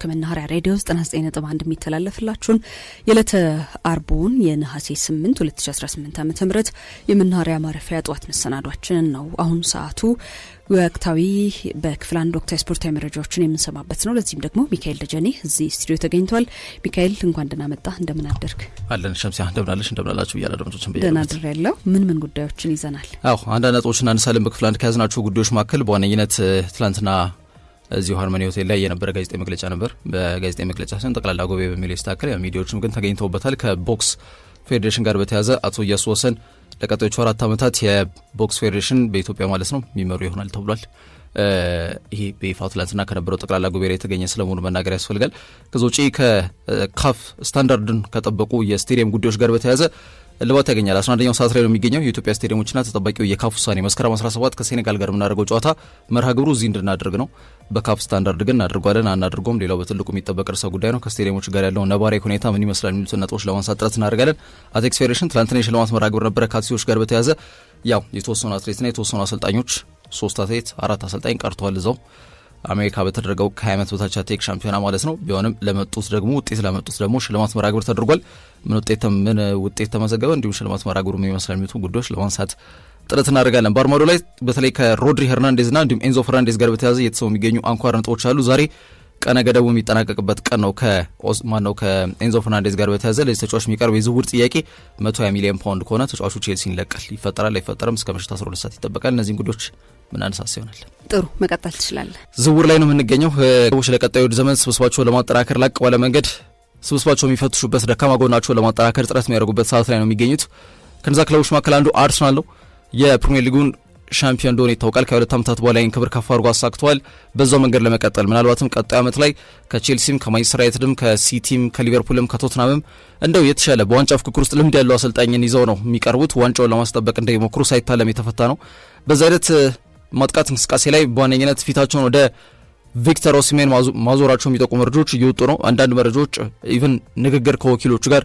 ከመናኸሪያ ሬዲዮ 99.1 የሚተላለፍላችሁን የዕለተ አርቡን የነሐሴ 8 2018 ዓ.ም የመናኸሪያ ማረፊያ ጧት መሰናዷችንን ነው። አሁን ሰዓቱ ወቅታዊ በክፍል አንድ ወቅታዊ ስፖርታዊ መረጃዎችን የምንሰማበት ነው። ለዚህም ደግሞ ሚካኤል ደጀኔ እዚህ ስቱዲዮ ተገኝቷል። ሚካኤል እንኳን ደህና መጣ። እንደምን አደርክ? አለን ሸምሲያ እንደምናላችሁ ብያለሁ። አድማጮችን ደህና አድሬያለሁ። ምን ጉዳዮችን ይዘናል? አንዳንድ ነጥቦችን አንሳለን። በክፍል አንድ ከያዝናቸው ጉዳዮች መካከል በዋነኝነት ትላንትና እዚሁ ሃርመኒ ሆቴል ላይ የነበረ ጋዜጣዊ መግለጫ ነበር። በጋዜጣዊ መግለጫ ሲሆን ጠቅላላ ጉባኤ በሚል ይስተካከል ሚዲያዎችም ግን ተገኝተውበታል። ከቦክስ ፌዴሬሽን ጋር በተያያዘ አቶ ኢያሱ ወሰን ለቀጣዮቹ 4 ዓመታት የቦክስ ፌዴሬሽን በኢትዮጵያ ማለት ነው የሚመሩ ይሆናል ተብሏል። ይሄ በይፋ ትላንትና ከነበረው ጠቅላላ ጉባኤ ላይ የተገኘ ስለመሆኑ መናገር ያስፈልጋል። ከዛ ውጪ ከካፍ ስታንዳርድን ከጠበቁ የስቴዲየም ጉዳዮች ጋር በተያያዘ እልባት ያገኛል። 11ኛው ሰዓት ላይ ነው የሚገኘው የኢትዮጵያ ስቴዲየሞችና ተጠባቂው የካፍ ውሳኔ መስከረም 17 ከሴኔጋል ጋር የምናደርገው ጨዋታ መርሃ ግብሩ እዚህ እንድናደርግ ነው። በካፍ ስታንዳርድ ግን እናደርጓለን አናደርጎም ሌላው በትልቁ የሚጠበቅ ርዕሰ ጉዳይ ነው። ከስቴዲየሞች ጋር ያለው ነባራዊ ሁኔታ ምን ይመስላል የሚሉትን ነጥቦች ለማንሳት ጥረት እናደርጋለን። አቴክስ ፌዴሬሽን ትላንትና የሽልማት መርሃ ግብር ነበረ። ከአትሌቶች ጋር በተያያዘ ያው የተወሰኑ አትሌትና የተወሰኑ አሰልጣኞች 3 አትሌት 4 አሰልጣኝ ቀርተዋል እዛው አሜሪካ በተደረገው ከ20 ዓመት በታች አትሌቲክስ ሻምፒዮና ማለት ነው። ቢሆንም ለመጡት ደግሞ ሽልማት መርሃ ግብር ተደርጓል። ምን ውጤት ተመዘገበ እንዲሁም ሽልማት መርሃ ግብሩ ምን ይመስላል የሚሉት ጉዳዮች ለማንሳት ጥረት እናደርጋለን። በአርማዶ ላይ በተለይ ከሮድሪ ሄርናንዴዝና እንዲሁም ኤንዞ ፈርናንዴዝ ጋር በተያያዘ እየተሰሙ የሚገኙ አንኳር ነጥቦች አሉ። ዛሬ ቀነ ገደቡ የሚጠናቀቅበት ቀን ነው። ከኤንዞ ፈርናንዴዝ ጋር በተያያዘ ለዚህ ተጫዋች የሚቀርብ የዝውውር ጥያቄ 120 ሚሊዮን ፓውንድ ከሆነ ተጫዋቹ ቼልሲን ይለቃል። ይፈጠራል አይፈጠርም እስከ ምሽት 12 ሰዓት ይጠበቃል። እነዚህን ጉዳዮች ምን አነሳስ ይሆናል። ጥሩ መቀጠል ትችላለህ። ዝውውር ላይ ነው የምንገኘው። ሰዎች ለቀጣዩ ዘመን ስብስባቸውን ለማጠናከር ላቅ ባለ መንገድ ስብስባቸው የሚፈትሹበት ደካማ ጎናቸውን ለማጠናከር ጥረት የሚያደርጉበት ሰዓት ላይ ነው የሚገኙት። ከነዛ ክለቦች መካከል አንዱ አርሰናል ነው። የፕሪሚየር ሊጉን ሻምፒዮን እንደሆነ ይታወቃል። ከ2 ዓመታት በኋላ ይህን ክብር ከፍ አድርጎ አሳክተዋል። በዛው መንገድ ለመቀጠል ምናልባትም ቀጣዩ ዓመት ላይ ከቼልሲም ከማንቸስተር ዩናይትድም ከሲቲም ከሊቨርፑልም ከቶትናምም እንደው የተሻለ በዋንጫ ፍክክር ውስጥ ልምድ ያለው አሰልጣኝን ይዘው ነው የሚቀርቡት። ዋንጫውን ለማስጠበቅ እንደሚሞክሩ ሳይታለም የተፈታ ነው። በዛ አይነት ማጥቃት እንቅስቃሴ ላይ በዋነኝነት ፊታቸውን ወደ ቪክተር ኦሲሜን ማዞራቸው የሚጠቁሙ መረጃዎች እየወጡ ነው። አንዳንድ መረጃዎች ኢቭን ንግግር ከወኪሎቹ ጋር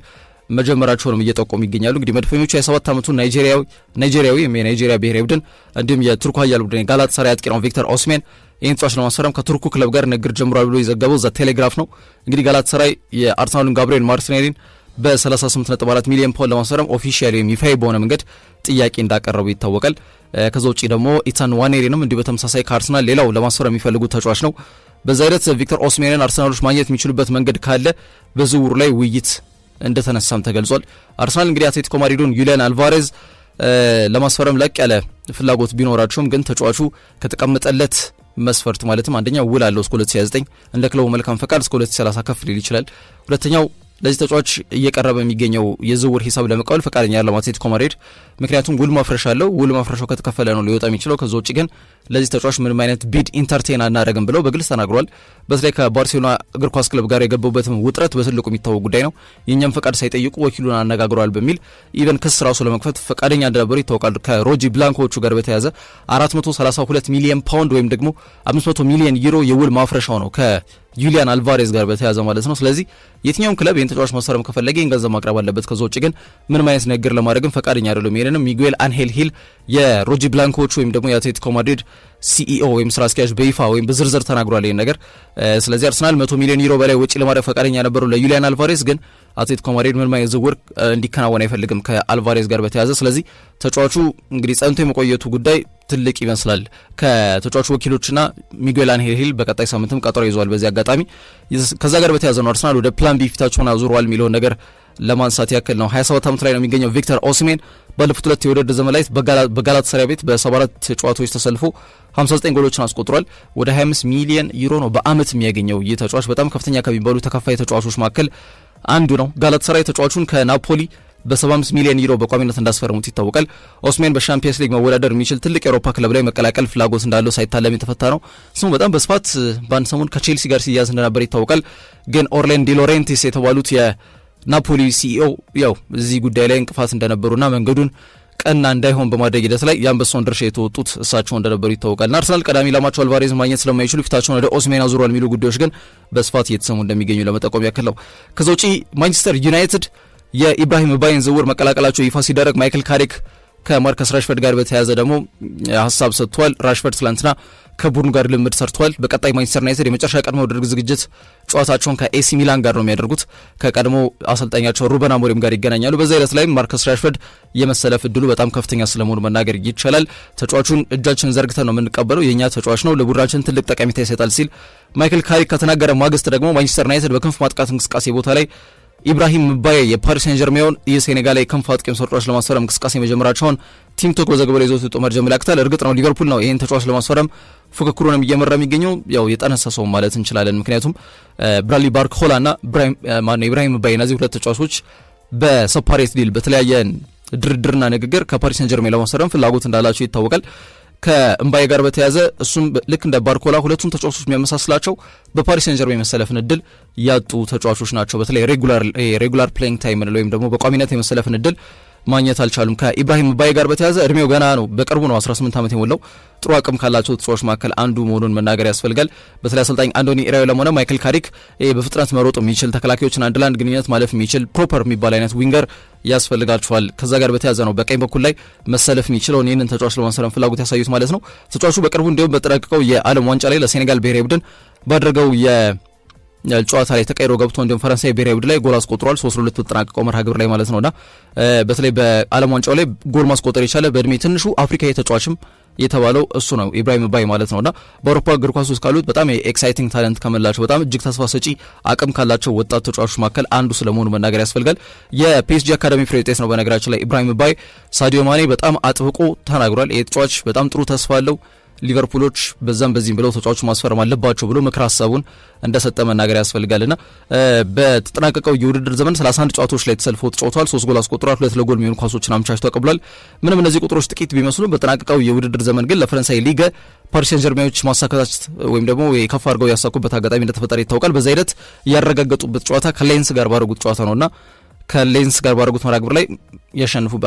መጀመራቸውንም እየጠቆሙ ይገኛሉ። እንግዲህ መድፈኞቹ የ7 ዓመቱ ናይጄሪያዊ የናይጄሪያ ብሔራዊ ቡድን እንዲሁም የቱርኩ ኃያል ቡድን ጋላታሳራይ አጥቂ ነው ቪክተር ኦሲሜን ይህን ተጫዋች ለማስፈረም ከቱርኩ ክለብ ጋር ንግግር ጀምሯል ብሎ የዘገበው ዘ ቴሌግራፍ ነው። እንግዲህ ጋላታሳራይ የአርሰናሉን ጋብሪኤል ማርቲኔሊን በ38.4 ሚሊዮን ፓውንድ ለማስፈረም ኦፊሻሊ ወይም ይፋዊ በሆነ መንገድ ጥያቄ እንዳቀረቡ ይታወቃል። ከዛ ውጪ ደግሞ ኢታን ዋኔሪንም እንዲሁ በተመሳሳይ ከአርሰናል ሌላው ለማስፈረም የሚፈልጉት ተጫዋች ነው። በዛ አይነት ቪክተር ኦሲሜንን አርሰናሎች ማግኘት የሚችሉበት መንገድ ካለ በዝውውሩ ላይ ውይይት እንደተነሳም ተገልጿል። አርሰናል እንግዲህ አትሌቲኮ ማድሪዱን ዩሊያን አልቫሬዝ ለማስፈረም ለቅ ያለ ፍላጎት ቢኖራቸውም ግን ተጫዋቹ ከተቀመጠለት መስፈርት ማለትም አንደኛው ውል አለው እስከ 2029 እንደ ክለቡ መልካም ፈቃድ እስከ 2030 ከፍ ሊል ይችላል። ሁለተኛው ለዚህ ተጫዋች እየቀረበ የሚገኘው የዝውውር ሂሳብ ለመቀበል ፈቃደኛ ያለው አትሌቲኮ ማድሪድ ምክንያቱም ውል ማፍረሻ አለው። ውል ማፍረሻው ከተከፈለ ነው ሊወጣ የሚችለው። ከዛ ውጪ ግን ለዚህ ተጫዋች ምንም አይነት ቢድ ኢንተርቴን አናደርግም ብለው በግልጽ ተናግሯል። በተለይ ከባርሴሎና እግር ኳስ ክለብ ጋር የገቡበትም ውጥረት በትልቁ የሚታወቅ ጉዳይ ነው። የኛም ፈቃድ ሳይጠይቁ ወኪሉን አነጋግረዋል በሚል ኢቨን ክስ ራሱ ለመክፈት ፈቃደኛ እንደነበሩ ይታወቃል። ከሮጂ ብላንኮቹ ጋር በተያያዘ 432 ሚሊዮን ፓውንድ ወይም ደግሞ 500 ሚሊዮን ዩሮ የውል ማፍረሻው ነው ከዩሊያን አልቫሬዝ ጋር በተያያዘ ማለት ነው። ስለዚህ የትኛውም ክለብ ይህን ተጫዋች ማስፈረም ከፈለገ ይህን ገንዘብ ማቅረብ አለበት። ከዛ ውጭ ግን ምንም አይነት ነገር ለማድረግም ፈቃደኛ አይደሉም። ይሄንንም ሚጉኤል አንሄል ሂል የሮጂ ብላንኮቹ ወይም ደግሞ የአትሌቲኮ ማድሪድ ሲኢኦ ወይም ስራ አስኪያጅ በይፋ ወይም በዝርዝር ተናግሯል ይሄን ነገር። ስለዚህ አርሰናል 100 ሚሊዮን ዩሮ በላይ ወጪ ለማድረግ ፈቃደኛ ነበሩ ለዩሊያን አልቫሬዝ ግን አትሌቲኮ ማድሪድ ምንም አይነት ዝውውር እንዲከናወን አይፈልግም ከአልቫሬዝ ጋር በተያያዘ። ስለዚህ ተጫዋቹ እንግዲህ ጸንቶ የመቆየቱ ጉዳይ ትልቅ ይመስላል። ከተጫዋቹ ወኪሎችና ሚጉኤል አንሄል ሂል በቀጣይ ሳምንትም ቀጠሮ ይዘዋል። በዚህ አጋጣሚ ከዛ ጋር በተያያዘ ነው አርሰናል ወደ ፕላን ቢ ፊታቸውን አዙረዋል የሚለውን ነገር ለማንሳት ያክል ነው። 27 ዓመት ላይ ነው የሚገኘው ቪክተር ኦሲሜን ባለፉት 2 የውድድር ዘመን ላይ በጋላታሳራይ ቤት በ74 ጨዋታዎች ተሰልፎ 59 ጎሎችን አስቆጥሯል። ወደ 25 ሚሊዮን ዩሮ ነው በአመት የሚያገኘው። ይህ ተጫዋች በጣም ከፍተኛ ከሚባሉ ተከፋይ ተጫዋቾች መካከል አንዱ ነው። ጋላታሳራይ ተጫዋቹን ከናፖሊ በ75 ሚሊዮን ዩሮ በቋሚነት እንዳስፈረሙት ይታወቃል። ኦስሜን በሻምፒየንስ ሊግ መወዳደር የሚችል ትልቅ የአውሮፓ ክለብ ላይ መቀላቀል ፍላጎት እንዳለው ሳይታለም የተፈታ ነው። ስሙ በጣም በስፋት በአንድ ሰሞን ከቼልሲ ጋር ሲያዝ እንደነበር ይታወቃል። ግን ኦርላንዶ ዲ ሎሬንቲስ የተባሉት የናፖሊ ሲኢኦ ያው እዚህ ጉዳይ ላይ እንቅፋት እንደነበሩና መንገዱን ቀና እንዳይሆን በማድረግ ሂደት ላይ የአንበሳውን ድርሻ የተወጡት እሳቸው እንደነበሩ ይታወቃልና አርሰናል ቀዳሚ ኢላማቸው አልቫሬዝ ማግኘት ስለማይችሉ ፊታቸውን ወደ ኦስሜን አዙረዋል የሚሉ ጉዳዮች ግን በስፋት እየተሰሙ እንደሚገኙ ለመጠቆም ያክል ነው። ከዛ ውጪ ማንቸስተር ዩናይትድ የኢብራሂም ባይን ዝውውር መቀላቀላቸው ይፋ ሲደረግ ማይክል ካሪክ ከማርከስ ራሽፈርድ ጋር በተያያዘ ደግሞ ሀሳብ ሰጥቷል። ራሽፈርድ ትላንትና ከቡድኑ ጋር ልምድ ሰርቷል። በቀጣይ ማንቸስተር ዩናይትድ የመጨረሻ ቀድሞ ውድድር ዝግጅት ጨዋታቸውን ከኤሲ ሚላን ጋር ነው የሚያደርጉት። ከቀድሞ አሰልጣኛቸው ሩበን አሞሪም ጋር ይገናኛሉ። በዛ ሂደት ላይ ማርከስ ራሽፈርድ የመሰለፍ እድሉ በጣም ከፍተኛ ስለመሆኑ መናገር ይቻላል። ተጫዋቹን እጃችን ዘርግተን ነው የምንቀበለው፣ የእኛ ተጫዋች ነው፣ ለቡድናችን ትልቅ ጠቀሜታ ይሰጣል ሲል ማይክል ካሪክ ከተናገረ ማግስት ደግሞ ማንቸስተር ዩናይትድ በክንፍ ማጥቃት እንቅስቃሴ ቦታ ላይ ኢብራሂም ምባዬ የፓሪስ ሴን ጀርሜውን የሴኔጋላዊ ክንፍ አጥቂውን ተጫዋች ለማስፈረም እንቅስቃሴ መጀመራቸውን ቲም ቶክ በዘገባው ላይ ይዞት የወጣው መረጃ ያመለክታል። እርግጥ ነው ሊቨርፑል ነው ይህን ተጫዋች ለማስፈረም ፉክክሩንም እየመራ የሚገኘው፣ ያው የጠነሰሰው ማለት እንችላለን። ምክንያቱም ብራድሊ ባርኮላና ኢብራሂም ምባዬ እነዚህ ሁለት ተጫዋቾች በሰፓሬት ዲል በተለያየ ድርድርና ንግግር ከፓሪስ ሴን ጀርሜን ለማስፈረም ፍላጎት እንዳላቸው ይታወቃል። ከእምባዬ ጋር በተያያዘ እሱም ልክ እንደ ባርኮላ ሁለቱም ተጫዋቾች የሚያመሳስላቸው በፓሪስ ሴን ጀርሜን መሰለፍን እድል ያጡ ተጫዋቾች ናቸው። በተለይ ሬጉላር ፕሌይንግ ታይም ወይም ደግሞ በቋሚነት የመሰለፍን እድል ማግኘት አልቻሉም። ከኢብራሂም ምባዬ ጋር በተያያዘ እድሜው ገና ነው፣ በቅርቡ ነው 18 ዓመት የሞላው። ጥሩ አቅም ካላቸው ተጫዋቾች መካከል አንዱ መሆኑን መናገር ያስፈልጋል። በተለይ አሰልጣኝ አንዶኒ ኢራዮላም ሆነ ማይክል ካሪክ በፍጥነት መሮጥ የሚችል ተከላካዮችን አንድ ለአንድ ግንኙነት ማለፍ የሚችል ፕሮፐር የሚባል አይነት ዊንገር ያስፈልጋቸዋል። ከዛ ጋር በተያያዘ ነው በቀኝ በኩል ላይ መሰለፍ የሚችለውን ይህንን ተጫዋች ለማንሰረም ፍላጎት ያሳዩት ማለት ነው። ተጫዋቹ በቅርቡ እንዲሁም በተጠናቀቀው የዓለም ዋንጫ ላይ ለሴኔጋል ብሔራዊ ቡድን ባደረገው ጨዋታ ላይ ተቀይሮ ገብቶ እንዲሁም ፈረንሳይ ብሔራዊ ቡድን ላይ ጎል አስቆጥሯል። 3-2 በተጠናቀቀው መርሃ ግብር ላይ ማለት ነውና በተለይ በዓለም ዋንጫው ላይ ጎል ማስቆጠር የቻለ በእድሜ ትንሹ አፍሪካዊ ተጫዋችም የተባለው እሱ ነው ኢብራሂም ምባዬ ማለት ነውና በአውሮፓ እግር ኳስ ውስጥ ካሉት በጣም ኤክሳይቲንግ ታለንት ከመላቸው በጣም እጅግ ተስፋ ሰጪ አቅም ካላቸው ወጣት ተጫዋቾች መካከል አንዱ ስለመሆኑ መናገር ያስፈልጋል። የፒኤስጂ አካዳሚ ፍሬ ውጤት ነው በነገራችን ላይ ኢብራሂም ምባዬ። ሳዲዮ ማኔ በጣም አጥብቆ ተናግሯል። ይህ ተጫዋች በጣም ጥሩ ተስፋ አለው፣ ሊቨርፑሎች በዛም በዚህም ብለው ተጫዋቹ ማስፈረም አለባቸው ብሎ ምክር ሀሳቡን እንደሰጠ መናገር ያስፈልጋልና በተጠናቀቀው የውድድር ዘመን 31 ጨዋታዎች ላይ ተሰልፎ ተጫውቷል። 3 ጎል አስቆጥሯል። 2 ለጎል የሚሆኑ ኳሶችን አመቻችቶ አቀብሏል። ምንም እነዚህ ቁጥሮች ጥቂት ቢመስሉም በተጠናቀቀው የውድድር ዘመን ግን ለፈረንሳይ ሊግ ፓሪስ ሴን ጀርሜኖች ማሳካት ወይም ደግሞ የከፍ አድርገው ያሳኩበት አጋጣሚ እንደተፈጠረ ይታወቃል። በዛ ሂደት ያረጋገጡበት ጨዋታ ከሌንስ ጋር ባደረጉት ጨዋታ ነውና ከሌንስ ጋር ባደረጉት መርሃ ግብር ላይ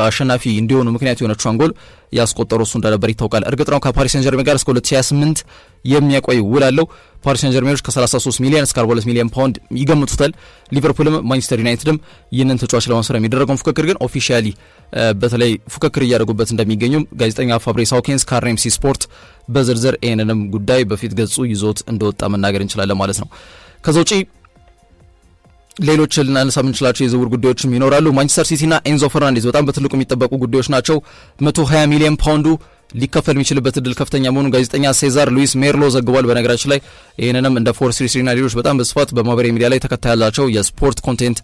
አሸናፊ እንዲሆኑ ምክንያት የሆነችውን ጎል ያስቆጠሩ እሱ እንደነበር ይታወቃል። እርግጥ ነው ከፓሪስ ሴን ጀርሜን ጋር እስከ 2028 የሚያቆይ ውል አለው። ፓሪስ ሴን ጀርሜኖች ከ33 ሚሊዮን እስከ 42 ሚሊዮን ፓውንድ ይገምቱታል። ሊቨርፑልም ማንቸስተር ዩናይትድም ይህንን ተጫዋች ለማስፈረም የሚደረገውን ፉክክር ግን ኦፊሻሊ በተለይ ፉክክር እያደረጉበት እንደሚገኙም ጋዜጠኛ ፋብሪስ ሃውኪንስ ከአርኤምሲ ስፖርት በዝርዝር ይህንንም ጉዳይ በፊት ገጹ ይዞት እንደወጣ መናገር እንችላለን ማለት ነው። ከዛ ውጪ ሌሎች ልናነሳ የምንችላቸው የዝውውር ጉዳዮችም ይኖራሉ። ማንቸስተር ሲቲና ኤንዞ ፈርናንዴዝ በጣም በትልቁ የሚጠበቁ ጉዳዮች ናቸው። 120 ሚሊዮን ፓውንዱ ሊከፈል የሚችልበት እድል ከፍተኛ መሆኑን ጋዜጠኛ ሴዛር ሉዊስ ሜርሎ ዘግቧል። በነገራችን ላይ ይህንንም እንደ ፎርስ33ና ሌሎች በጣም በስፋት በማህበራዊ ሚዲያ ላይ ተከታይ ያላቸው የስፖርት ኮንቴንት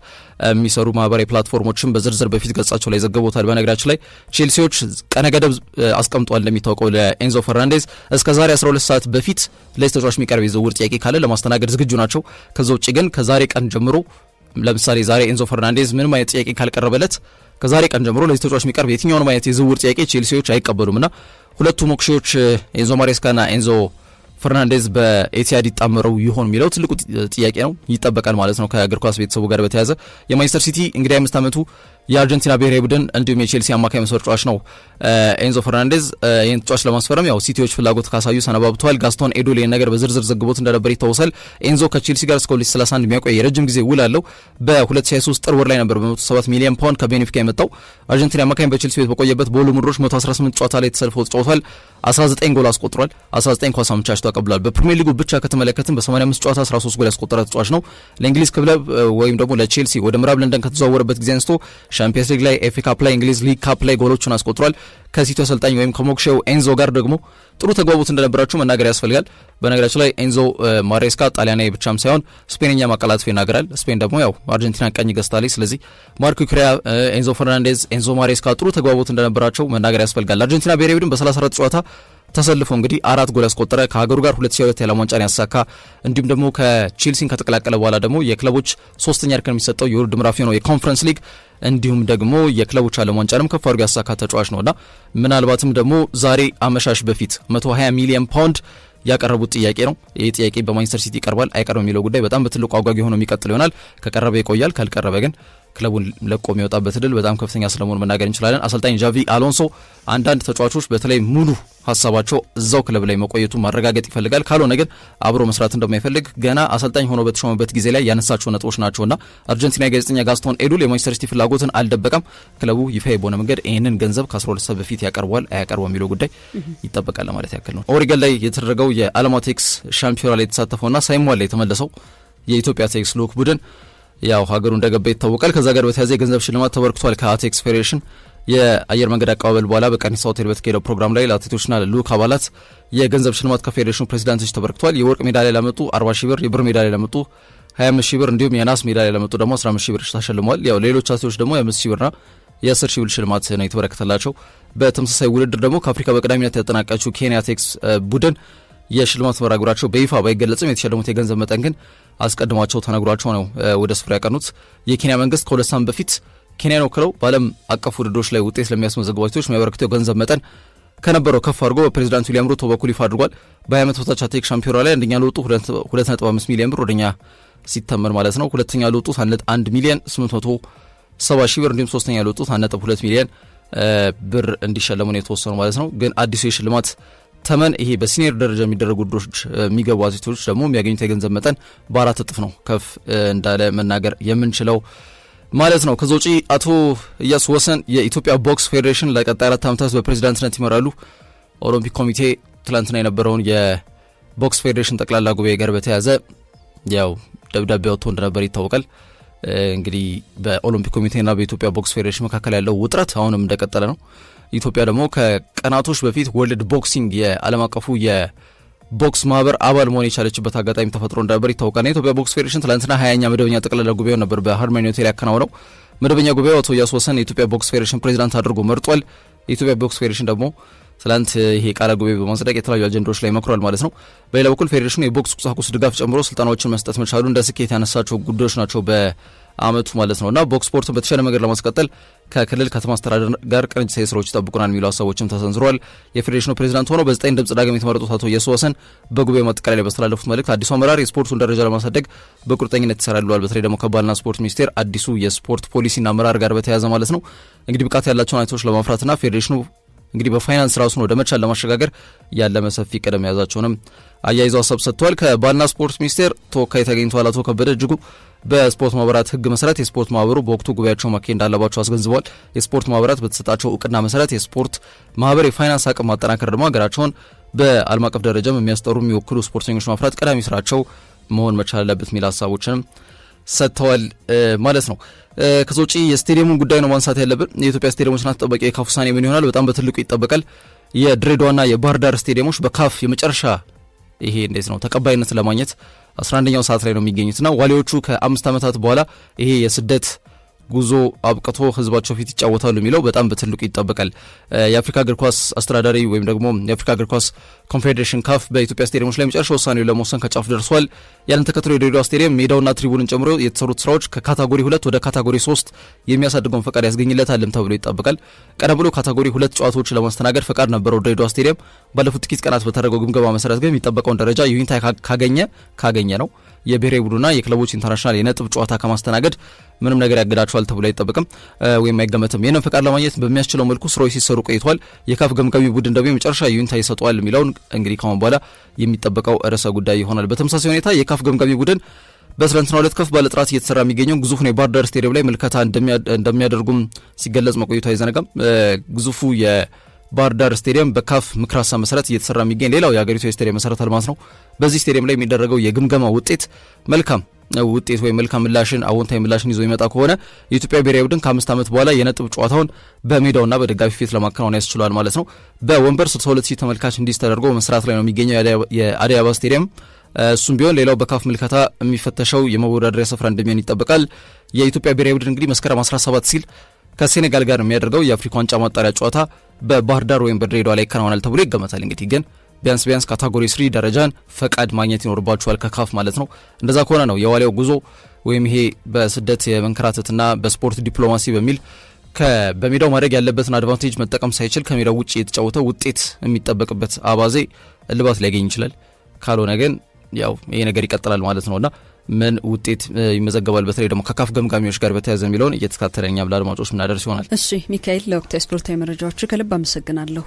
የሚሰሩ ማህበራዊ ፕላትፎርሞችም በዝርዝር በፊት ገጻቸው ላይ ዘግቦታል። በነገራችን ላይ ቼልሲዎች ቀነ ገደብ አስቀምጧል። እንደሚታወቀው ለኤንዞ ፈርናንዴዝ እስከ ዛሬ 12 ሰዓት በፊት ለዚህ ተጫዋች የሚቀርብ የዝውውር ጥያቄ ካለ ለማስተናገድ ዝግጁ ናቸው። ከዛ ውጭ ግን ከዛሬ ቀን ጀምሮ ለምሳሌ ዛሬ ኤንዞ ፈርናንዴዝ ምንም አይነት ጥያቄ ካልቀረበለት ከዛሬ ቀን ጀምሮ ለዚህ ተጫዋች የሚቀርብ የትኛውንም አይነት የዝውውር ጥያቄ ቼልሲዎች አይቀበሉምና ሁለቱ ሞክሼዎች ኤንዞ ማሬስካና ኤንዞ ፈርናንዴዝ በኤቲያድ ይጣመረው ይሆን የሚለው ትልቁ ጥያቄ ነው፣ ይጠበቃል ማለት ነው። ከእግር ኳስ ቤተሰቡ ጋር በተያያዘ የማንቸስተር ሲቲ እንግዲህ 5 ዓመቱ የአርጀንቲና ብሔራዊ ቡድን እንዲሁም የቼልሲ አማካይ መስመር ተጫዋች ነው ኤንዞ ፈርናንዴዝ። ይህን ተጫዋች ለማስፈረም ያው ሲቲዎች ፍላጎት ካሳዩ ሰነባብተዋል። ጋስቶን ኤዶል ይህን ነገር በዝርዝር ዘግቦት እንደነበር ይታወሳል። ኤንዞ ከቼልሲ ጋር እስከ 2031 የሚያቆይ የረጅም ጊዜ ውል አለው። በ2023 ጥር ወር ላይ ነበር በ107 ሚሊዮን ፓውንድ ከቤኔፊካ የመጣው። አርጀንቲና አማካይ በቼልሲ ቤት በቆየበት በሁሉ ምድሮች 118 ጨዋታ ላይ ተሰልፎ ተጫውቷል። 19 ጎል አስቆጥሯል። 19 ኳስ አመቻችቶ አቀብሏል። በፕሪሚየር ሊጉ ብቻ ከተመለከትን በ85 ጨዋታ 13 ጎል ያስቆጠረ ተጫዋች ነው። ለእንግሊዝ ክለብ ወይም ደግሞ ለቼልሲ ወደ ምዕራብ ለንደን ከተዘዋወረበት ጊዜ አንስቶ ሻምፒየንስ ሊግ ላይ፣ ኤፍኤ ካፕ ላይ፣ እንግሊዝ ሊግ ካፕ ላይ ጎሎቹን አስቆጥሯል። ከሲቲ አሰልጣኝ ወይም ከሞክሼው ኤንዞ ጋር ደግሞ ጥሩ ተግባቦት እንደነበራቸው መናገር ያስፈልጋል። በነገራችን ላይ ኤንዞ ማሬስካ ጣሊያናዊ ብቻም ሳይሆን ስፔንኛ ማቀላጠፍ ይናገራል። ስፔን ደግሞ ያው አርጀንቲና ቀኝ ገዝታለች። ስለዚህ ማርኮ ኩሪያ፣ ኤንዞ ፈርናንዴዝ፣ ኤንዞ ማሬስካ ጥሩ ተግባቦት እንደነበራቸው መናገር ያስፈልጋል። አርጀንቲና ብሔራዊ ቡድን በ34 ጨዋታ ተሰልፎ እንግዲህ 4 ጎል ያስቆጠረ ከሀገሩ ጋር 2022 የዓለም ዋንጫን ያሳካ እንዲሁም ደግሞ ከቼልሲን ከተቀላቀለ በኋላ ደግሞ የክለቦች ሶስተኛ እርከን የሚሰጠው የውድድር ምዕራፍ ነው የኮንፈረንስ ሊግ እንዲሁም ደግሞ የክለቦች ዓለም ዋንጫንም ከፍ አድርጎ ያሳካ ተጫዋች ነውና ምናልባትም ደግሞ ዛሬ አመሻሽ በፊት 120 ሚሊዮን ፓውንድ ያቀረቡት ጥያቄ ነው። ይህ ጥያቄ በማንቸስተር ሲቲ ይቀርባል አይቀርም የሚለው ጉዳይ በጣም በትልቁ አጓጊ ሆኖ የሚቀጥል ይሆናል። ከቀረበ ይቆያል፣ ካልቀረበ ግን ክለቡን ለቆ የሚወጣበት እድል በጣም ከፍተኛ ስለመሆኑ መናገር እንችላለን። አሰልጣኝ ጃቪ አሎንሶ አንዳንድ ተጫዋቾች በተለይ ሙሉ ሀሳባቸው እዛው ክለብ ላይ መቆየቱ ማረጋገጥ ይፈልጋል፣ ካልሆነ ግን አብሮ መስራት እንደማይፈልግ ገና አሰልጣኝ ሆኖ በተሾመበት ጊዜ ላይ ያነሳቸው ነጥቦች ናቸውና አርጀንቲና ጋዜጠኛ ጋስቶን ኤዱል የማንቸስተር ሲቲ ፍላጎትን አልደበቀም። ክለቡ ይፋ በሆነ መንገድ ይህንን ገንዘብ ከ12 ሰዓት በፊት ያቀርበዋል አያቀርበው የሚለው ጉዳይ ይጠበቃል ማለት ያክል ነው። ኦሪገን ላይ የተደረገው የዓለም አትሌቲክስ ሻምፒዮና ላይ የተሳተፈውና ሳይሟላ የተመለሰው የኢትዮጵያ አትሌቲክስ ልዑክ ቡድን ያው ሀገሩ እንደገባ ይታወቃል። ከዛ ጋር በተያያዘ የገንዘብ ሽልማት ተበርክቷል ከአትሌቲክስ ፌዴሬሽን። የአየር መንገድ አቀባበል በኋላ በቀኒሳ ሆቴል በተካሄደው ፕሮግራም ላይ ለአትሌቶችና ለልዑክ አባላት የገንዘብ ሽልማት ከፌዴሬሽኑ ፕሬዚዳንቶች ተበርክቷል። የወርቅ ሜዳሊያ ለመጡ 40 ሺህ ብር፣ የብር ሜዳሊያ ለመጡ 25 ሺህ ብር እንዲሁም የናስ ሜዳሊያ ለመጡ ደግሞ 15 ሺህ ብር ተሸልመዋል። ያው ሌሎች አትሌቶች ደግሞ የ5 ሺህ ብርና የ10 ሺህ ብር ሽልማት ነው የተበረከተላቸው። በተመሳሳይ ውድድር ደግሞ ከአፍሪካ በቀዳሚነት ያጠናቀቀችው ኬንያ አትሌቲክስ ቡድን የሽልማት መርሃ ግብራቸው በይፋ ባይገለጽም የተሸለሙት የገንዘብ መጠን ግን አስቀድሟቸው ተነግሯቸው ነው ወደ ስፍራ ያቀኑት። የኬንያ መንግስት ከሁለት ሳምንት በፊት ኬንያን ወክለው በዓለም አቀፍ ውድድሮች ላይ ውጤት ለሚያስመዘግቡ አትሌቶች የሚያበረክተው የገንዘብ መጠን ከነበረው ከፍ አድርጎ በፕሬዚዳንት ዊሊያም ሩቶ በኩል ይፋ አድርጓል። በ20 ዓመት በታች አትሌቲክስ ሻምፒዮና ላይ አንደኛ ለወጡ 2.5 ሚሊዮን ብር ወደኛ ሲተመር ማለት ነው። ሁለተኛ ለወጡት 1 ሚሊዮን 870 ሺህ ብር እንዲሁም ሶስተኛ ለወጡት 1.2 ሚሊዮን ብር እንዲሸለሙ ነው የተወሰኑ ማለት ነው። ግን አዲሱ የሽልማት ተመን ይሄ በሲኒየር ደረጃ የሚደረጉ ውድድሮች የሚገቡ አትሌቶች ደግሞ የሚያገኙት የገንዘብ መጠን በ4 እጥፍ ነው ከፍ እንዳለ መናገር የምንችለው ማለት ነው። ከዛ ውጪ አቶ ኢያሱ ወሰን የኢትዮጵያ ቦክስ ፌዴሬሽን ለቀጣይ 4 ዓመታት በፕሬዚዳንትነት ይመራሉ። ኦሎምፒክ ኮሚቴ ትላንትና የነበረውን የቦክስ ፌዴሬሽን ጠቅላላ ጉባኤ ጋር በተያያዘ ያው ደብዳቤ ወጥቶ እንደነበር ይታወቃል። እንግዲህ በኦሎምፒክ ኮሚቴና በኢትዮጵያ ቦክስ ፌዴሬሽን መካከል ያለው ውጥረት አሁንም እንደቀጠለ ነው። ኢትዮጵያ ደግሞ ከቀናቶች በፊት ወርልድ ቦክሲንግ የዓለም አቀፉ የቦክስ ማህበር አባል መሆን የቻለችበት አጋጣሚ ተፈጥሮ እንደነበር ይታወቃል። የኢትዮጵያ ቦክስ ፌዴሬሽን ትላንትና 20ኛ መደበኛ ጠቅላላ ጉባኤው ነበር በሃርመኒ ሆቴል ያከናወነው። መደበኛ ጉባኤው አቶ ኢያሱ ወሰን የኢትዮጵያ ቦክስ ፌዴሬሽን ፕሬዚዳንት አድርጎ መርጧል። የኢትዮጵያ ቦክስ ፌዴሬሽን ደግሞ ትላንት ይሄ ቃለ ጉባኤ በማጽደቅ የተለያዩ አጀንዳዎች ላይ መክሯል ማለት ነው። በሌላ በኩል ፌዴሬሽኑ የቦክስ ቁሳቁስ ድጋፍ ጨምሮ ስልጠናዎችን መስጠት መቻሉ እንደ ስኬት ያነሳቸው ጉዳዮች ናቸው በአመቱ ማለት ነውና ቦክስ ስፖርትን በተሻለ መንገድ ለማስቀጠል ከክልል ከተማ አስተዳደር ጋር ቅንጅታዊ ስራዎች ይጠብቁናል የሚሉ ሀሳቦችም ተሰንዝረዋል። የፌዴሬሽኑ ፕሬዚዳንት ሆነው በ9 ድምጽ ዳግም የተመረጡት አቶ ኢያሱ ወሰን በጉባኤ ማጠቃለያ ላይ ባስተላለፉት መልእክት አዲሱ አመራር የስፖርቱን ደረጃ ለማሳደግ በቁርጠኝነት ይሰራል ብለዋል። በተለይ ደግሞ ከባህልና ስፖርት ሚኒስቴር አዲሱ የስፖርት ፖሊሲና አመራር ጋር በተያያዘ ማለት ነው እንግዲህ ብቃት ያላቸውን አትሌቶች ለማፍራትና ፌዴሬሽኑ እንግዲህ በፋይናንስ ራሱን ወደ መቻል ለማሸጋገር ያለመ ሰፊ ቀደም ያዛቸውንም አያይዘው ሀሳብ ሰጥተዋል። ከባህልና ስፖርት ሚኒስቴር ተወካይ ተገኝተዋል። አቶ ከበደ እጅጉ በስፖርት ማህበራት ሕግ መሰረት የስፖርት ማህበሩ በወቅቱ ጉባኤያቸው ማካሄድ እንዳለባቸው አስገንዝበዋል። የስፖርት ማህበራት በተሰጣቸው እውቅና መሰረት የስፖርት ማህበር የፋይናንስ አቅም ማጠናከር ደግሞ ሀገራቸውን በዓለም አቀፍ ደረጃም የሚያስጠሩ የሚወክሉ ስፖርተኞች ማፍራት ቀዳሚ ስራቸው መሆን መቻል አለበት የሚል ሀሳቦችንም ሰጥተዋል ማለት ነው። ከዛ ውጪ የስቴዲየሙን ጉዳይ ነው ማንሳት ያለብን። የኢትዮጵያ ስቴዲየሞችና ተጠባቂ የካፍ ውሳኔ ምን ይሆናል በጣም በትልቁ ይጠበቃል። የድሬዳዋና የባህር ዳር ስቴዲየሞች በካፍ የመጨረሻ ይሄ እንዴት ነው ተቀባይነት ለማግኘት 11ኛው ሰዓት ላይ ነው የሚገኙትና ዋሊዎቹ ከ5 ዓመታት በኋላ ይሄ የስደት ጉዞ አብቅቶ ህዝባቸው ፊት ይጫወታሉ የሚለው በጣም በትልቁ ይጠበቃል። የአፍሪካ እግር ኳስ አስተዳዳሪ ወይም ደግሞ የአፍሪካ እግር ኳስ ኮንፌዴሬሽን ካፍ በኢትዮጵያ ስቴዲየሞች ላይ መጨረሻ ውሳኔውን ለመወሰን ከጫፍ ደርሷል። ያንን ተከትሎ የድሬዳዋ ስቴዲየም ሜዳውና ትሪቡንን ጨምሮ የተሰሩት ስራዎች ከካታጎሪ 2 ወደ ካታጎሪ 3 የሚያሳድገውን ፈቃድ ያስገኝለታልም ተብሎ ይጠበቃል። ቀደም ብሎ ካታጎሪ 2 ጨዋታዎችን ለማስተናገድ ፈቃድ ነበረው ድሬዳዋ ስቴዲየም። ባለፉት ጥቂት ቀናት በተደረገው ግምገማ መሰረት ግን የሚጠበቀውን ደረጃ ይሁንታ ካገኘ ነው የብሔራዊ ቡድንና የክለቦች ኢንተርናሽናል የነጥብ ጨዋታ ከማስተናገድ ምንም ነገር ያገዳቸዋል ተብሎ አይጠበቅም ወይም አይገመትም። ይህንን ፈቃድ ለማግኘት በሚያስችለው መልኩ ስራዎች ሲሰሩ ቆይቷል። የካፍ ገምጋሚ ቡድን ደግሞ የመጨረሻ ይሁንታ ይሰጠዋል የሚለውን እንግዲህ ካሁን በኋላ የሚጠበቀው ርዕሰ ጉዳይ ይሆናል። በተመሳሳይ ሁኔታ የካፍ ገምጋሚ ቡድን በትናንትናው ዕለት ከፍ ባለ ጥራት እየተሰራ የሚገኘው ግዙፍ ነው የባህር ዳር ስቴዲየም ላይ ምልከታ እንደሚያደርጉም ሲገለጽ መቆየቱ አይዘነጋም። ግዙፉ ባህር ዳር ስቴዲየም በካፍ ምክር ሀሳብ መሰረት እየተሰራ የሚገኝ ሌላው የሀገሪቱ የስቴዲየም መሰረተ ልማት ነው። በዚህ ስቴዲየም ላይ የሚደረገው የግምገማ ውጤት መልካም ውጤት ወይም መልካም ምላሽን አዎንታዊ ምላሽን ይዞ ይመጣ ከሆነ የኢትዮጵያ ብሔራዊ ቡድን ከ5 ዓመት በኋላ የነጥብ ጨዋታውን በሜዳውና በደጋፊ ፊት ለማከናወን ያስችላል ማለት ነው። በወንበር 62000 ተመልካች እንዲህ ተደርጎ መስራት ላይ ነው የሚገኘው የአዲስ አበባ ስቴዲየም። እሱም ቢሆን ሌላው በካፍ ምልከታ የሚፈተሸው የመወዳደሪያ ስፍራ እንደሚሆን ይጠበቃል። የኢትዮጵያ ብሔራዊ ቡድን እንግዲህ መስከረም 17 ሲል ከሴኔጋል ጋር የሚያደርገው የአፍሪካ ዋንጫ ማጣሪያ ጨዋታ በባህር ዳር ወይም በድሬዳዋ ላይ ይከናወናል ተብሎ ይገመታል። እንግዲህ ግን ቢያንስ ካታጎሪ 3 ደረጃን ፈቃድ ማግኘት ይኖርባቸዋል ከካፍ ማለት ነው። እንደዛ ከሆነ ነው የዋሊያው ጉዞ ወይም ይሄ በስደት የመንከራተትና በስፖርት ዲፕሎማሲ በሚል በሜዳው ማድረግ ያለበትን አድቫንቴጅ መጠቀም ሳይችል ከሜዳው ውጭ የተጫወተ ውጤት የሚጠበቅበት አባዜ እልባት ሊያገኝ ይችላል። ካልሆነ ግን ያው ይሄ ነገር ይቀጥላል ማለት ነውና ምን ውጤት ይመዘገባል በተለይ ደግሞ ከካፍ ገምጋሚዎች ጋር በተያያዘ የሚለውን እየተከታተለኛ ብላ አድማጮች ምናደርስ ይሆናል። እሺ ሚካኤል፣ ለወቅታዊ ስፖርታዊ መረጃዎች ከልብ አመሰግናለሁ።